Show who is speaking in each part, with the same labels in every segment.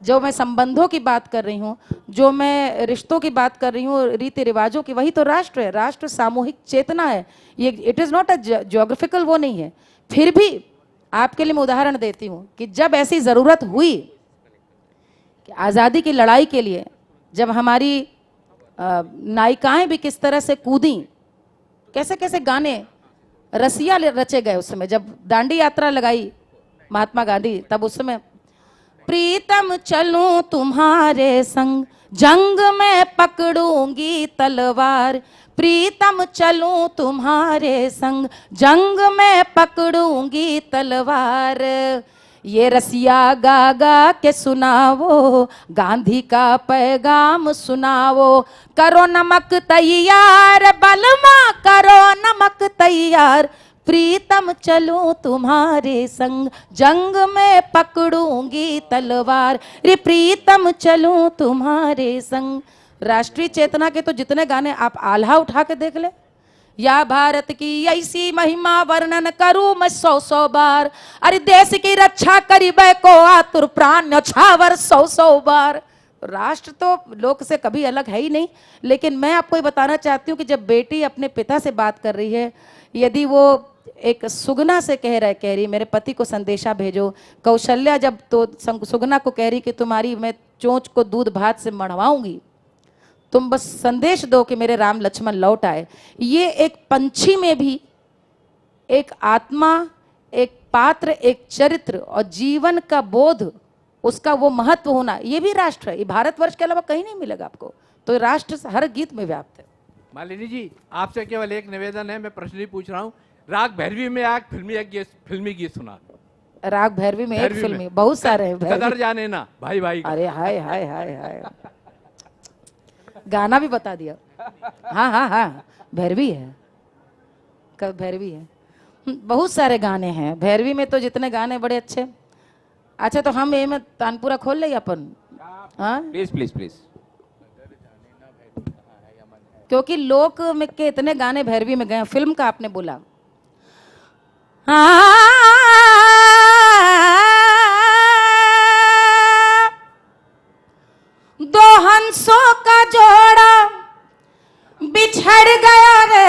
Speaker 1: जो मैं संबंधों की बात कर रही हूँ, जो मैं रिश्तों की बात कर रही हूँ, रीति रिवाजों की, वही तो राष्ट्र है। राष्ट्र सामूहिक चेतना है, ये it is not a geographical वो नहीं है। फिर भी आपके लिए मैं उदाहरण देती हूँ कि जब ऐसी ज़रूरत हुई कि आज़ादी की लड़ाई के लिए, जब हमारी नायिकाएं भी किस तरह से कूदी, कैसे कैसे गाने रसिया रचे गए उस समय, जब दांडी यात्रा लगाई महात्मा गांधी, तब उस समय प्रीतम चलूं तुम्हारे संग, जंग में पकड़ूंगी तलवार, प्रीतम चलूं तुम्हारे संग, जंग में पकड़ूंगी तलवार। ये रसिया गा गा के सुनावो, गांधी का पैगाम सुनावो, करो नमक तैयार बलमा, करो नमक तैयार, प्रीतम चलूं तुम्हारे संग, जंग में पकड़ूंगी तलवार, रे प्रीतम चलूं तुम्हारे संग। राष्ट्रीय चेतना के तो जितने गाने, आप आल्हा उठा के देख ले, या भारत की ऐसी महिमा वर्णन करूं मैं 100-100 बार, अरे देश की रक्षा करीबे को आतुर प्राण न्यौछावर 100-100 बार। राष्ट्र तो लोक से कभी अलग है ही नहीं। लेकिन मैं आपको ये बताना चाहती हूँ कि जब बेटी अपने पिता से बात कर रही है, यदि वो एक सुगना से कह रही मेरे पति को संदेशा भेजो, कौशल्या जब तो सुगना को कह रही कि तुम्हारी मैं चोंच को दूध भात से मढ़वाऊंगी, तुम बस संदेश दो कि मेरे राम लक्ष्मण लौट आए। ये एक पंछी में भी एक आत्मा, एक पात्र, एक चरित्र और जीवन का बोध, उसका वो महत्व होना, ये भी राष्ट्र है। ये भारतवर्ष के अलावा कहीं नहीं मिलेगा आपको। तो राष्ट्र हर गीत में व्याप्त है।
Speaker 2: मालिनी जी, आपसे केवल एक निवेदन है, मैं प्रश्न ही पूछ रहा हूँ। राग भैरवी में एक फिल्मी गीत सुना।
Speaker 1: राग भैरवी में एक फिल्मी, बहुत सारे हैं।
Speaker 2: कदर जाने ना भाई भाई।
Speaker 1: अरे हाय हाय हाय हाय, गाना भी बता दिया। हाँ हाँ हाँ, भैरवी है, कब भैरवी है, बहुत सारे गाने हैं भैरवी में, तो जितने गाने बड़े अच्छे। अच्छा तो हम ये में तानपुरा खोल ले अपन, हाँ
Speaker 2: प्लीज प्लीज प्लीज,
Speaker 1: क्योंकि लोक में के इतने गाने भैरवी में गए। फिल्म का आपने बोला, हाँ दो हंसों का जोड़ा बिछड़ गया रे,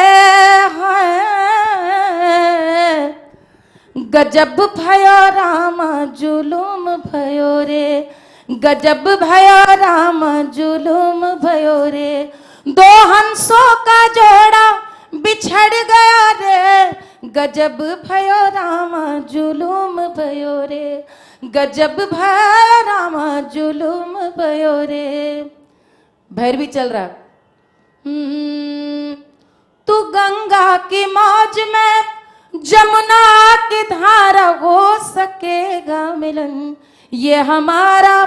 Speaker 1: गजब भयो राम जुलूम भयो रे, गजब भयो राम जुलूम भयो रे, दो हंसों का जोड़ा बिछड़ गया रे, गजब भयो राम जुलूम भयो रे, गजब भयो राम जुलूम भयो रे। भैरवी चल रहा, तू गंगा की मौज में जमुना की धारा हो सकेगा मिलन, ये हमारा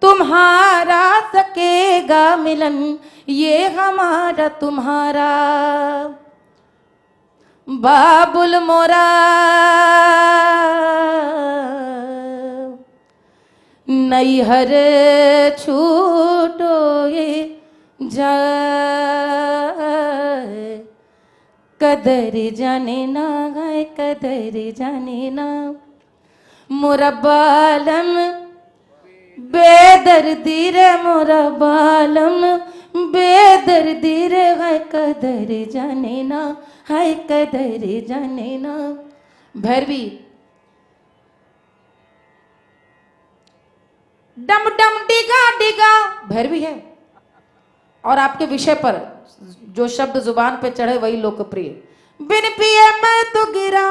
Speaker 1: तुम्हारा सकेगा मिलन, ये हमारा तुम्हारा। बाबुल मोरा नैहर छूटो ये जाए, कदर जाने ना है, कदर जाने ना, मोरा बालम बेदर्दी रे, मोरा बालम बेदर्दी रे, है कदर जाने ना, है कदर जाने ना। भैरवी डम डम डिगा डिगा भैरवी है, और आपके विषय पर जो शब्द जुबान पे चढ़े वही लोकप्रिय। बिन पिए मैं तो गिरा,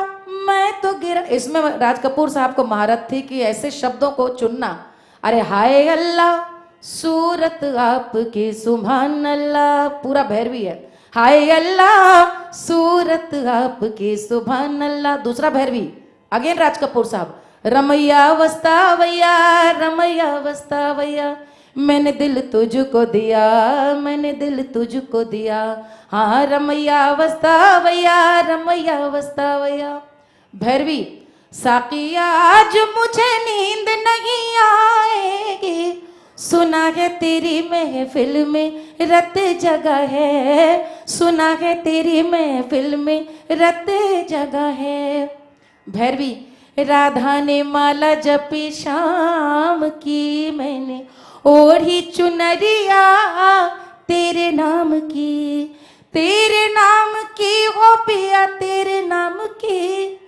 Speaker 1: मैं तो गिरा, इसमें राज कपूर साहब को महारत थी कि ऐसे शब्दों को चुनना। अरे हाय अल्लाह सूरत आपकी सुभान अल्लाह, पूरा भैरवी है। हाय अल्लाह सूरत आपकी सुभान अल्लाह। दूसरा भैरवी अगेन राज कपूर साहब, रमैया वस्तावैया, रमैया वस्तावैया, मैंने दिल तुझको दिया, मैंने दिल तुझको दिया, हाँ रमैया वस्तावैया, रमैया वस्तावैया। भैरवी साकिया आज मुझे नींद नहीं आएगी, सुना है तेरी महफिल में रत जगह है, सुना है तेरी महफिल में रत जगह है। भैरवी राधा ने माला जपी शाम की, मैंने ओढ़ी चुनरिया तेरे नाम की, तेरे नाम की हो पिया तेरे नाम की।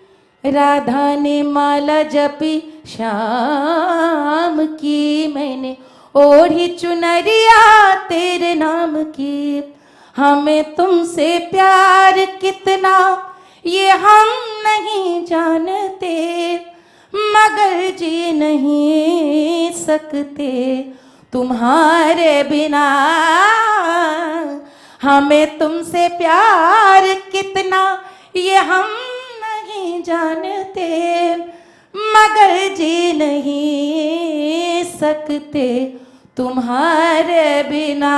Speaker 1: राधा ने माला जपी शाम की, मैंने ओढ़ी चुनरिया तेरे नाम की। हमें तुमसे प्यार कितना ये हम नहीं जानते, मगर जी नहीं सकते तुम्हारे बिना। हमें तुमसे प्यार कितना ये हम नहीं जानते, मगर जी नहीं सकते तुम्हारे बिना।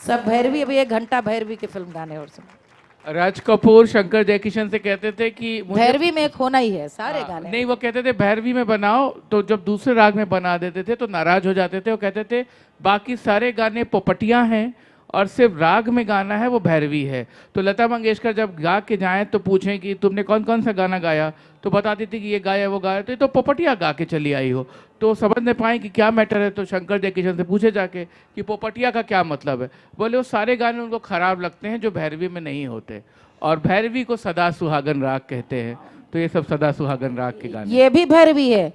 Speaker 1: सब भैरवी, अभी 1 घंटा भैरवी के फिल्म गाने और सुनो।
Speaker 2: राज कपूर शंकर जयकिशन से कहते थे कि
Speaker 1: भैरवी में एक होना ही है, सारे गाने।
Speaker 2: नहीं, वो कहते थे भैरवी में बनाओ, तो जब दूसरे राग में बना देते थे तो नाराज हो जाते थे। वो कहते थे बाकी सारे गाने पोपटियां हैं और सिर्फ राग में गाना है वो भैरवी है। तो लता मंगेशकर जब गा के जाएं तो पूछें कि तुमने कौन कौन सा गाना गाया, तो बताती थी कि ये गाया वो गाया, तो ये तो पोपटिया गा के चली आई हो। तो समझ नहीं पाए कि क्या मैटर है, तो शंकर जयकिशन से पूछे जाके कि पोपटिया का क्या मतलब है। बोले वो सारे गाने उनको खराब लगते हैं जो भैरवी में नहीं होते, और भैरवी को सदा सुहागन राग कहते हैं, तो ये सब सदा सुहागन राग के गाने।
Speaker 1: ये भी भैरवी है।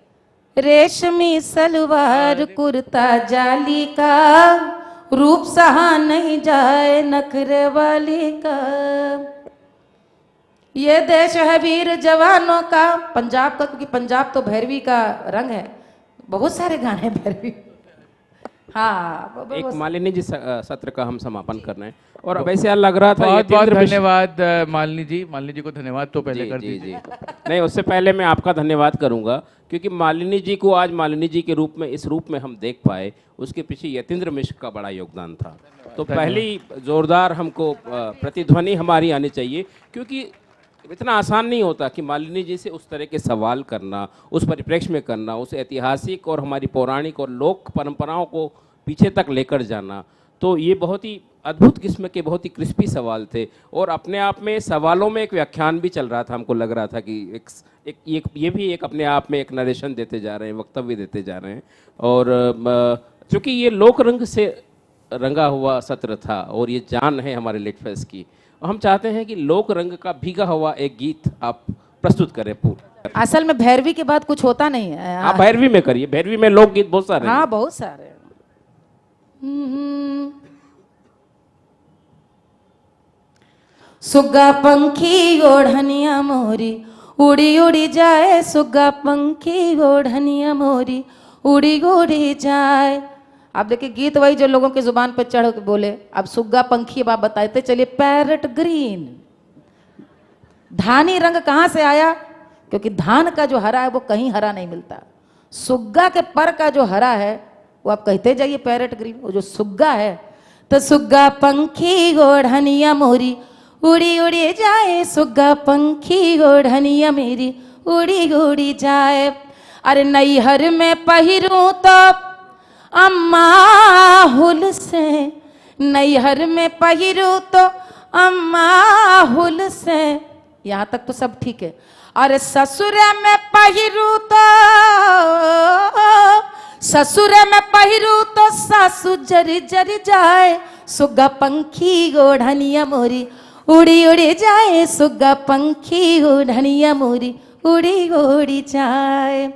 Speaker 1: रेशमी सलवार कुर्ता जाली का, रूप सहा नहीं जाए नखरे वाली का। ये देश है वीर जवानों का, पंजाब का, क्योंकि पंजाब तो भैरवी का रंग है। बहुत सारे गाने भैरवी। हाँ,
Speaker 3: एक मालिनी जी सत्र का हम समापन कर रहे हैं, और वैसे लग रहा था
Speaker 2: बहुत बहुत धन्यवाद मालिनी जी को धन्यवाद तो पहले कर दीजिए।
Speaker 3: नहीं, उससे पहले मैं आपका धन्यवाद करूंगा, क्योंकि मालिनी जी को आज मालिनी जी के रूप में, इस रूप में हम देख पाए, उसके पीछे यतीन्द्र मिश्र का बड़ा योगदान था। तो पहली जोरदार हमको प्रतिध्वनि हमारी आनी चाहिए, क्योंकि इतना आसान नहीं होता कि मालिनी जी से उस तरह के सवाल करना, उस परिप्रेक्ष्य में करना, उस ऐतिहासिक और हमारी पौराणिक और लोक परंपराओं को पीछे तक लेकर जाना। तो ये बहुत ही अद्भुत किस्म के, बहुत ही क्रिस्पी सवाल थे, और अपने आप में सवालों में एक व्याख्यान भी चल रहा था। हमको लग रहा था कि ये भी एक अपने आप में एक नरेशन देते जा रहे हैं, वक्तव्य देते जा रहे हैं। और चूँकि ये लोक रंग से रंगा हुआ सत्र था और ये जान है हमारे लिट फेस्ट की, हम चाहते हैं कि लोक रंग का भीगा हुआ एक गीत आप प्रस्तुत करें पूरा।
Speaker 1: असल में भैरवी के बाद कुछ होता नहीं है।
Speaker 3: आप भैरवी में करिए, भैरवी में लोकगीत बहुत सारे हैं।
Speaker 1: हाँ, बहुत सारे। सुग्गा पंखी ओढ़निया मोरी उड़ी उड़ी जाए, सुग्गा पंखी ओढ़निया मोरी उड़ी उड़ी जाए। आप देखिए, गीत वही जो लोगों की जुबान पे चढ़ के बोले। अब सुग्गा पंखी, अब आप बताते चलिए। पैरट ग्रीन, धानी रंग कहाँ से आया? क्योंकि धान का जो हरा है वो कहीं हरा नहीं मिलता। सुग्गा के पर का जो हरा है वो आप कहते जाइए पैरट ग्रीन, वो जो सुग्गा है। तो सुग्गा पंखी ओढ़निया मोरी उड़ी उड़ी जाए, सुग्गा पंखी ओढ़निया मेरी उड़ी उड़ी जाए। अरे नैहर में पहिरूं तो अम्मा हुल से, नैहर में पहिरूं तो अम्मा हुल से। यहाँ तक तो सब ठीक है। अरे ससुर में पहिरूं तो, ससुर में पहिरूं तो सासु जरी जरी जाए, सुग्गा पंखी ओढ़निया मोरी उड़ी उड़ी जाए, सुग्गा पंखी ओढ़निया मोरी उड़ी उड़ी जाए।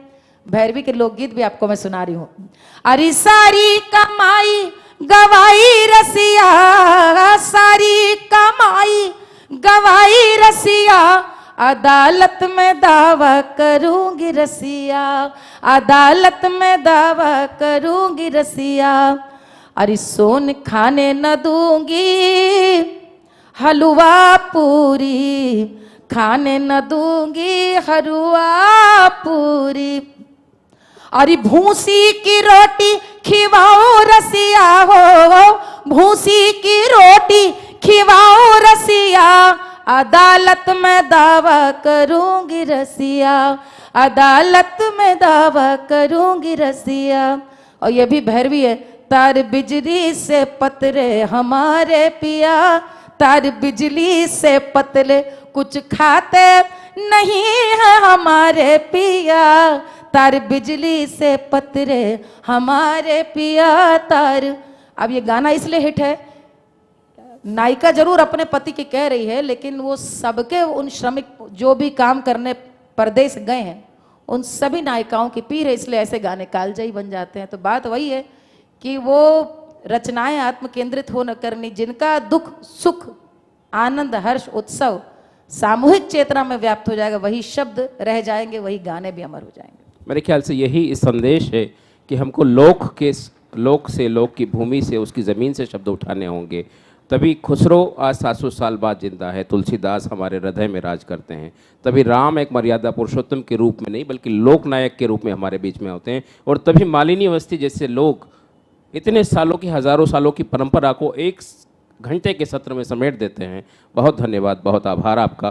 Speaker 1: भैरवी के लोकगीत भी आपको मैं सुना रही हूँ। अरे सारी कमाई गवाई रसिया, सारी कमाई गवाई रसिया, अदालत में दावा करूंगी रसिया, अदालत में दावा करूंगी रसिया। अरे सोन खाने न दूंगी हलवा पूरी, खाने न दूंगी हलवा पूरी। अरे भूसी की रोटी खिवाओ रसिया हो, भूसी की रोटी खिवाओ रसिया, अदालत में दावा करूंगी रसिया, अदालत में दावा करूंगी रसिया। और ये भी भैरवी है। तार बिजली से पतले हमारे पिया, तार बिजली से पतले कुछ खाते नहीं है हमारे पिया, तार बिजली से पतले हमारे पिया तार। अब ये गाना इसलिए हिट है, नायिका जरूर अपने पति की कह रही है, लेकिन वो सबके उन श्रमिक जो भी काम करने परदेश गए हैं उन सभी नायिकाओं की पीर है, इसलिए ऐसे गाने कालजयी बन जाते हैं। तो बात वही है कि वो रचनाएं आत्म केंद्रित हो न करनी, जिनका दुख सुख आनंद हर्ष उत्सव सामूहिक चेतना में व्याप्त हो जाएगा, वही शब्द रह जाएंगे, वही गाने भी अमर हो जाएंगे।
Speaker 3: मेरे ख्याल से यही इस संदेश है कि हमको लोक से, लोक की भूमि से, उसकी ज़मीन से शब्द उठाने होंगे। तभी खुसरो आज 700 साल बाद जिंदा है, तुलसीदास हमारे हृदय में राज करते हैं, तभी राम एक मर्यादा पुरुषोत्तम के रूप में नहीं बल्कि लोकनायक के रूप में हमारे बीच में होते हैं, और तभी मालिनी अवस्थी जैसे लोग इतने सालों की, हज़ारों सालों की परंपरा को एक घंटे के सत्र में समेट देते हैं। बहुत धन्यवाद, बहुत आभार आपका।